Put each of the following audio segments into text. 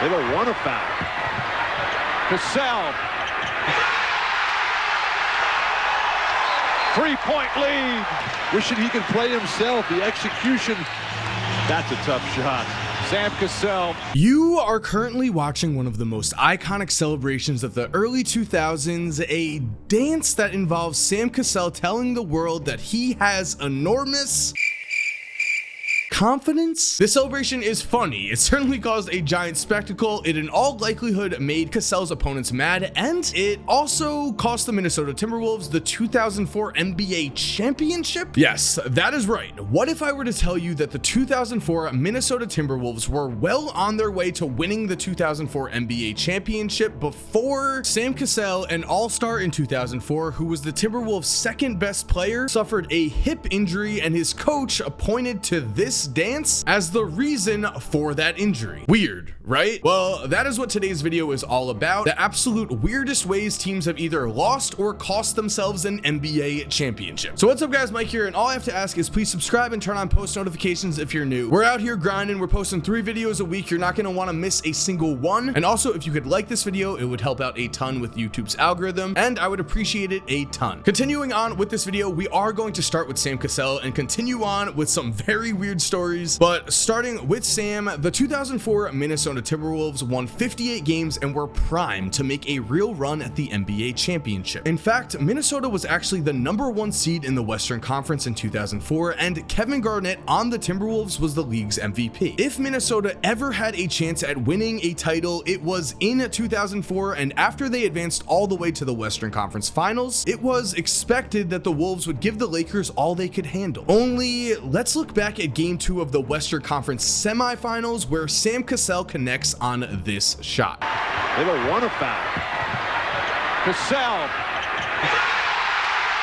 They don't want a foul. Cassell. 3-point lead. Wishing he could play himself. The execution. That's a tough shot. Sam Cassell. You are currently watching one of the most iconic celebrations of the early 2000s, a dance that involves Sam Cassell telling the world that he has enormous confidence. This celebration is funny. It certainly caused a giant spectacle. It in all likelihood made Cassell's opponents mad, and it also cost the Minnesota Timberwolves the 2004 NBA championship. Yes, that is right. What if I were to tell you that the 2004 Minnesota Timberwolves were well on their way to winning the 2004 NBA championship before Sam Cassell, an all-star in 2004, who was the Timberwolves' second best player, suffered a hip injury, and his coach pointed to this dance as the reason for that injury. Weird, right? Well, that is what today's video is all about. The absolute weirdest ways teams have either lost or cost themselves an NBA championship. So what's up guys, Mike here, and all I have to ask is please subscribe and turn on post notifications if you're new. We're out here grinding. We're posting 3 videos a week. You're not going to want to miss a single one. And also, if you could like this video, it would help out a ton with YouTube's algorithm, and I would appreciate it a ton. Continuing on with this video, we are going to start with Sam Cassell and continue on with some very weird stories, but starting with Sam, the 2004 Minnesota Timberwolves won 58 games and were primed to make a real run at the NBA championship. In fact, Minnesota was actually the #1 seed in the Western Conference in 2004, and Kevin Garnett on the Timberwolves was the league's MVP. If Minnesota ever had a chance at winning a title, it was in 2004, and after they advanced all the way to the Western Conference Finals, it was expected that the Wolves would give the Lakers all they could handle. Only, let's look back at Game 2 of the Western Conference semifinals, where Sam Cassell connects on this shot. They don't want a foul. Cassell.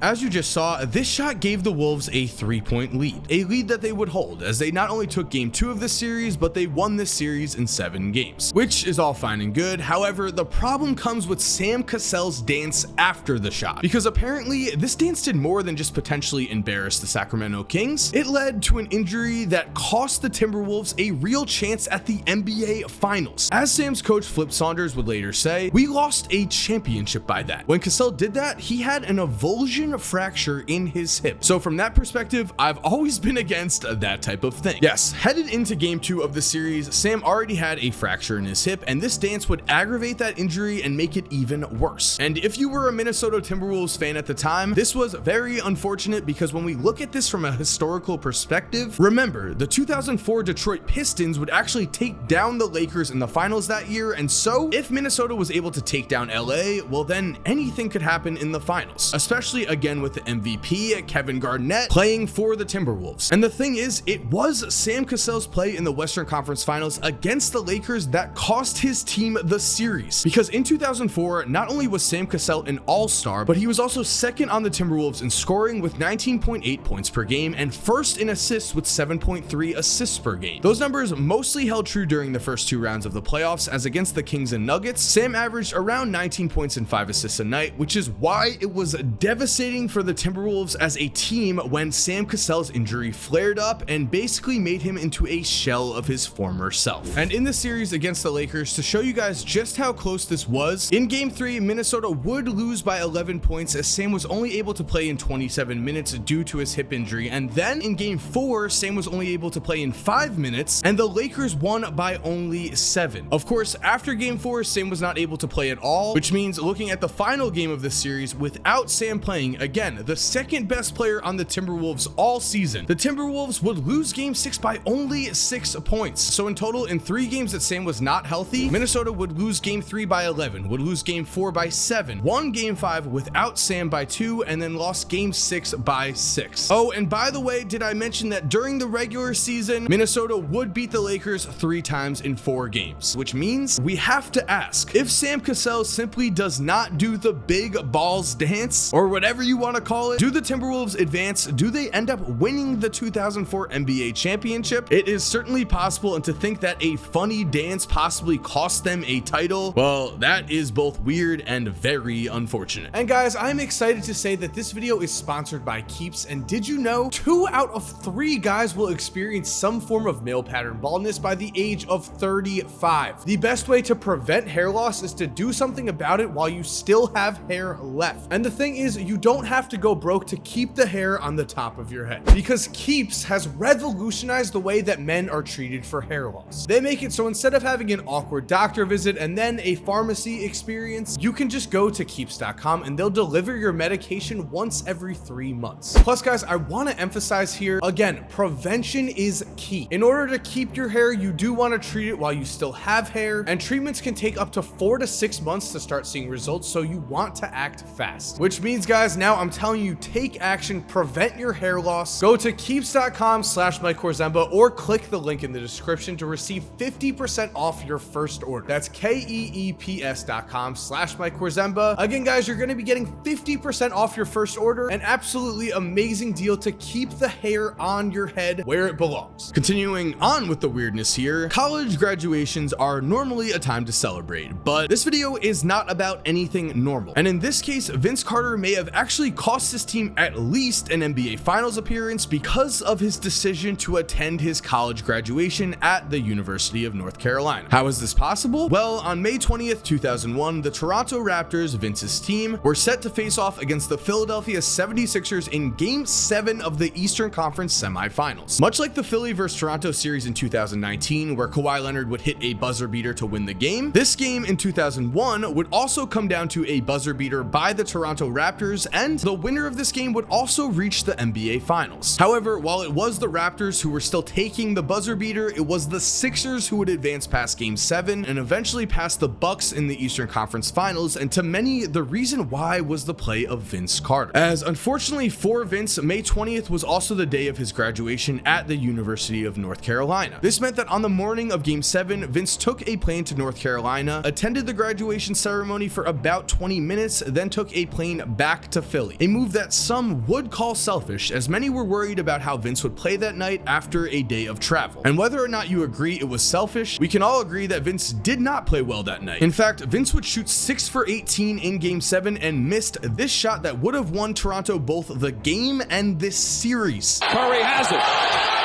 As you just saw, this shot gave the Wolves a 3-point lead, a lead that they would hold, as they not only took Game 2 of this series, but they won this series in 7 games, which is all fine and good. However, the problem comes with Sam Cassell's dance after the shot, because apparently this dance did more than just potentially embarrass the Sacramento Kings. It led to an injury that cost the Timberwolves a real chance at the NBA Finals. As Sam's coach Flip Saunders would later say, "We lost a championship by that." When Cassell did that, he had an avulsion fracture in his hip. So from that perspective, I've always been against that type of thing. Yes, headed into Game 2 of the series, Sam already had a fracture in his hip, and this dance would aggravate that injury and make it even worse. And if you were a Minnesota Timberwolves fan at the time, this was very unfortunate, because when we look at this from a historical perspective, remember, the 2004 Detroit Pistons would actually take down the Lakers in the finals that year, and so if Minnesota was able to take down LA, well then anything could happen in the finals, especially again with the MVP, Kevin Garnett, playing for the Timberwolves. And the thing is, it was Sam Cassell's play in the Western Conference Finals against the Lakers that cost his team the series. Because in 2004, not only was Sam Cassell an all-star, but he was also second on the Timberwolves in scoring with 19.8 points per game and first in assists with 7.3 assists per game. Those numbers mostly held true during the first 2 rounds of the playoffs, as against the Kings and Nuggets, Sam averaged around 19 points and 5 assists a night, which is why it was devastating for the Timberwolves as a team when Sam Cassell's injury flared up and basically made him into a shell of his former self. And in the series against the Lakers, to show you guys just how close this was, in Game 3, Minnesota would lose by 11 points as Sam was only able to play in 27 minutes due to his hip injury. And then in Game 4, Sam was only able to play in 5 minutes, and the Lakers won by only 7. Of course, after Game 4, Sam was not able to play at all, which means looking at the final game of this series without Sam playing, again, the second best player on the Timberwolves all season, the Timberwolves would lose Game 6 by only 6 points. So in total, in 3 games that Sam was not healthy, Minnesota would lose Game 3 by 11, would lose Game 4 by 7, won Game 5 without Sam by 2, and then lost Game 6 by 6. Oh, and by the way, did I mention that during the regular season, Minnesota would beat the Lakers 3 times in 4 games, which means we have to ask, if Sam Cassell simply does not do the big balls dance, or whatever you want to call it. Do the Timberwolves advance? Do they end up winning the 2004 NBA championship? It is certainly possible, and to think that a funny dance possibly cost them a title, well, that is both weird and very unfortunate. And guys, I'm excited to say that this video is sponsored by Keeps, and did you know 2 out of 3 guys will experience some form of male pattern baldness by the age of 35. The best way to prevent hair loss is to do something about it while you still have hair left. And the thing is, you don't have to go broke to keep the hair on the top of your head, because Keeps has revolutionized the way that men are treated for hair loss. They make it so instead of having an awkward doctor visit and then a pharmacy experience, you can just go to keeps.com and they'll deliver your medication once every 3 months. Plus guys, I want to emphasize here again, prevention is key. In order to keep your hair, you do want to treat it while you still have hair, and treatments can take up to 4 to 6 months to start seeing results, so you want to act fast. Which means guys, now I'm telling you, take action, prevent your hair loss. Go to keeps.com/MikeKorzemba or click the link in the description to receive 50% off your first order. That's keeps.com/MikeKorzemba. Again guys, you're going to be getting 50% off your first order, an absolutely amazing deal to keep the hair on your head where it belongs. Continuing on with the weirdness here, college graduations are normally a time to celebrate, but this video is not about anything normal. And in this case, Vince Carter may have actually cost his team at least an NBA Finals appearance because of his decision to attend his college graduation at the University of North Carolina. How is this possible? Well, on May 20th, 2001, the Toronto Raptors, Vince's team, were set to face off against the Philadelphia 76ers in Game 7 of the Eastern Conference semifinals. Much like the Philly vs. Toronto series in 2019, where Kawhi Leonard would hit a buzzer beater to win the game, this game in 2001 would also come down to a buzzer beater by the Toronto Raptors, and the winner of this game would also reach the NBA Finals. However, while it was the Raptors who were still taking the buzzer beater, it was the Sixers who would advance past Game 7 and eventually past the Bucks in the Eastern Conference Finals, and to many, the reason why was the play of Vince Carter. As unfortunately for Vince, May 20th was also the day of his graduation at the University of North Carolina. This meant that on the morning of Game 7, Vince took a plane to North Carolina, attended the graduation ceremony for about 20 minutes, then took a plane back to Philly. A move that some would call selfish, as many were worried about how Vince would play that night after a day of travel. And whether or not you agree it was selfish, we can all agree that Vince did not play well that night. In fact, Vince would shoot 6 for 18 in Game 7 and missed this shot that would have won Toronto both the game and this series. Curry has it.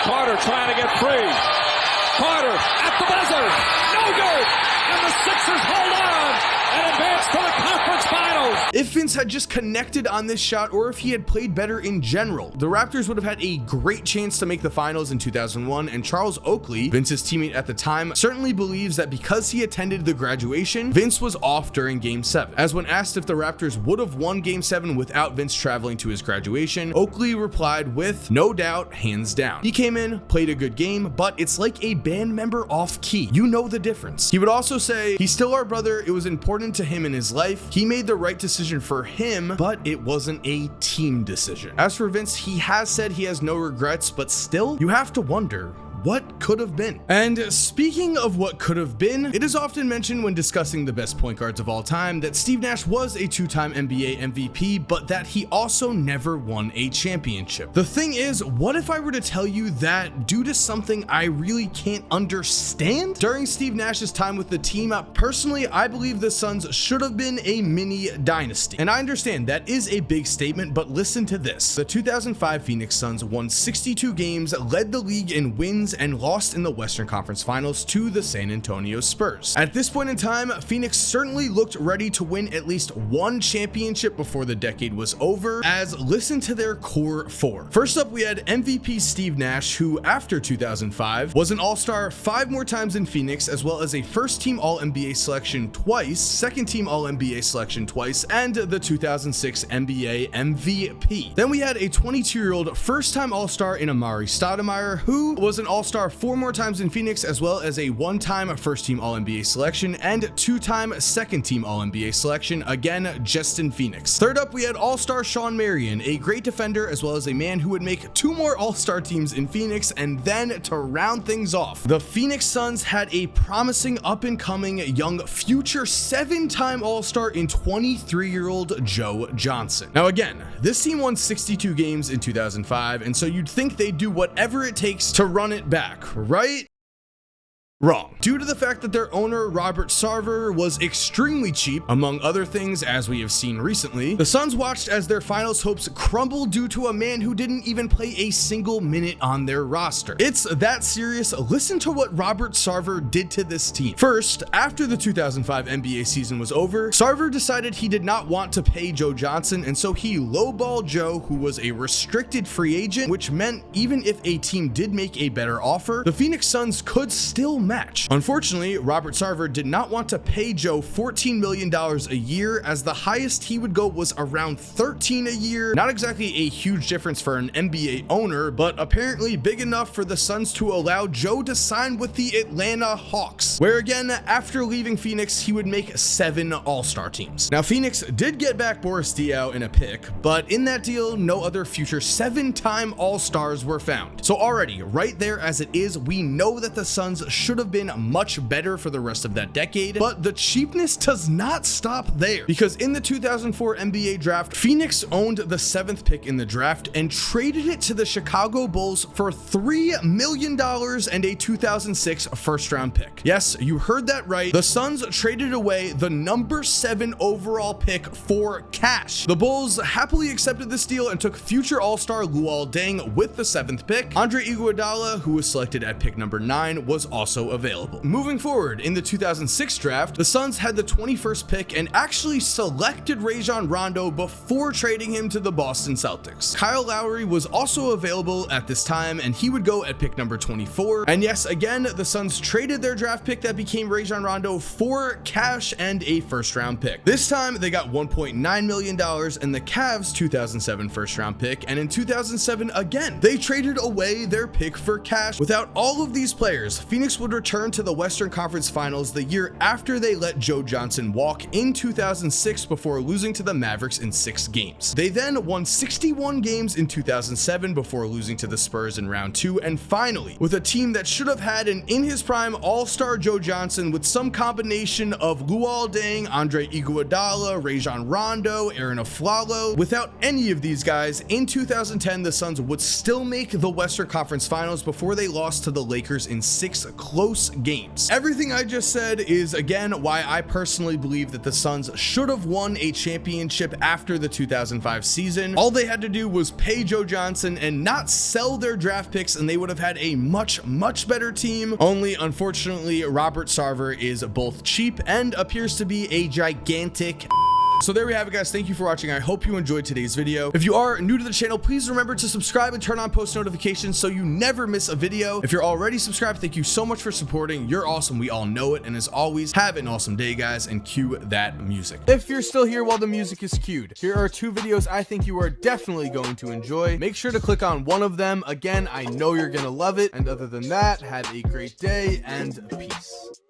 Carter trying to get free. Carter at the buzzer. No good. And the Sixers hold on and advance to the conference finals. If Vince had just connected on this shot, or if he had played better in general, the Raptors would have had a great chance to make the finals in 2001, and Charles Oakley, Vince's teammate at the time, certainly believes that because he attended the graduation, Vince was off during Game 7. As when asked if the Raptors would have won Game 7 without Vince traveling to his graduation, Oakley replied with, "No doubt, hands down. He came in, played a good game, but it's like a band member off key. You know the difference." He would also say, "He's still our brother. It was important to him in his life. He made the right decision for him, but it wasn't a team decision." As for Vince, he has said he has no regrets, but still, you have to wonder, what could have been? And speaking of what could have been, it is often mentioned when discussing the best point guards of all time that Steve Nash was a 2-time NBA MVP, but that he also never won a championship. The thing is, what if I were to tell you that due to something I really can't understand? During Steve Nash's time with the team, personally, I believe the Suns should have been a mini dynasty. And I understand that is a big statement, but listen to this. The 2005 Phoenix Suns won 62 games, led the league in wins, and lost in the Western Conference Finals to the San Antonio Spurs. At this point in time, Phoenix certainly looked ready to win at least one championship before the decade was over, as listen to their core 4. First up, we had MVP Steve Nash, who after 2005 was an All-Star 5 more times in Phoenix, as well as a first-team All-NBA selection twice, second-team All-NBA selection twice, and the 2006 NBA MVP. Then we had a 22-year-old first-time All-Star in Amari Stoudemire, who was an All All-Star 4 more times in Phoenix, as well as a 1-time first-team All-NBA selection and 2-time second-team All-NBA selection, again, just in Phoenix. Third up, we had All-Star Shawn Marion, a great defender, as well as a man who would make 2 more All-Star teams in Phoenix. And then to round things off, the Phoenix Suns had a promising up-and-coming young future 7-time All-Star in 23-year-old Joe Johnson. Now again, this team won 62 games in 2005, and so you'd think they'd do whatever it takes to run it back, right? Wrong. Due to the fact that their owner, Robert Sarver, was extremely cheap, among other things as we have seen recently, the Suns watched as their finals hopes crumbled due to a man who didn't even play a single minute on their roster. It's that serious. Listen to what Robert Sarver did to this team. First, after the 2005 NBA season was over, Sarver decided he did not want to pay Joe Johnson, and so he lowballed Joe, who was a restricted free agent, which meant even if a team did make a better offer, the Phoenix Suns could still match. Unfortunately, Robert Sarver did not want to pay Joe $14 million a year, as the highest he would go was around $13 a year. Not exactly a huge difference for an NBA owner, but apparently big enough for the Suns to allow Joe to sign with the Atlanta Hawks, where again, after leaving Phoenix, he would make 7 All-Star teams. Now, Phoenix did get back Boris Diaw in a pick, but in that deal, no other future 7-time All-Stars were found. So already, right there as it is, we know that the Suns should have been much better for the rest of that decade, but the cheapness does not stop there, because in the 2004 NBA draft, Phoenix owned the 7th pick in the draft and traded it to the Chicago Bulls for $3 million and a 2006 first-round pick. Yes, you heard that right. The Suns traded away the number 7 overall pick for cash. The Bulls happily accepted this deal and took future All-Star Luol Deng with the 7th pick. Andre Iguodala, who was selected at pick number 9, was also available. Moving forward, in the 2006 draft, the Suns had the 21st pick and actually selected Rajon Rondo before trading him to the Boston Celtics. Kyle Lowry was also available at this time, and he would go at pick number 24. And yes, again, the Suns traded their draft pick that became Rajon Rondo for cash and a first-round pick. This time, they got $1.9 million and the Cavs' 2007 first-round pick, and in 2007, again, they traded away their pick for cash. Without all of these players, Phoenix would return to the Western Conference Finals the year after they let Joe Johnson walk in 2006 before losing to the Mavericks in 6 games. They then won 61 games in 2007 before losing to the Spurs in round 2, and finally, with a team that should have had an in-his-prime all-star Joe Johnson with some combination of Luol Deng, Andre Iguodala, Rajon Rondo, Aaron Aflalo. Without any of these guys, in 2010, the Suns would still make the Western Conference Finals before they lost to the Lakers in 6 close games. Everything I just said is again why I personally believe that the Suns should have won a championship after the 2005 season. All they had to do was pay Joe Johnson and not sell their draft picks, and they would have had a much better team. Only unfortunately, Robert Sarver is both cheap and appears to be a gigantic. So there we have it, guys. Thank you for watching. I hope you enjoyed today's video. If you are new to the channel, please remember to subscribe and turn on post notifications so you never miss a video. If you're already subscribed, thank you so much for supporting. You're awesome. We all know it. And as always, have an awesome day, guys, and cue that music. If you're still here while the music is cued, here are 2 videos I think you are definitely going to enjoy. Make sure to click on one of them. Again, I know you're going to love it. And other than that, have a great day and peace.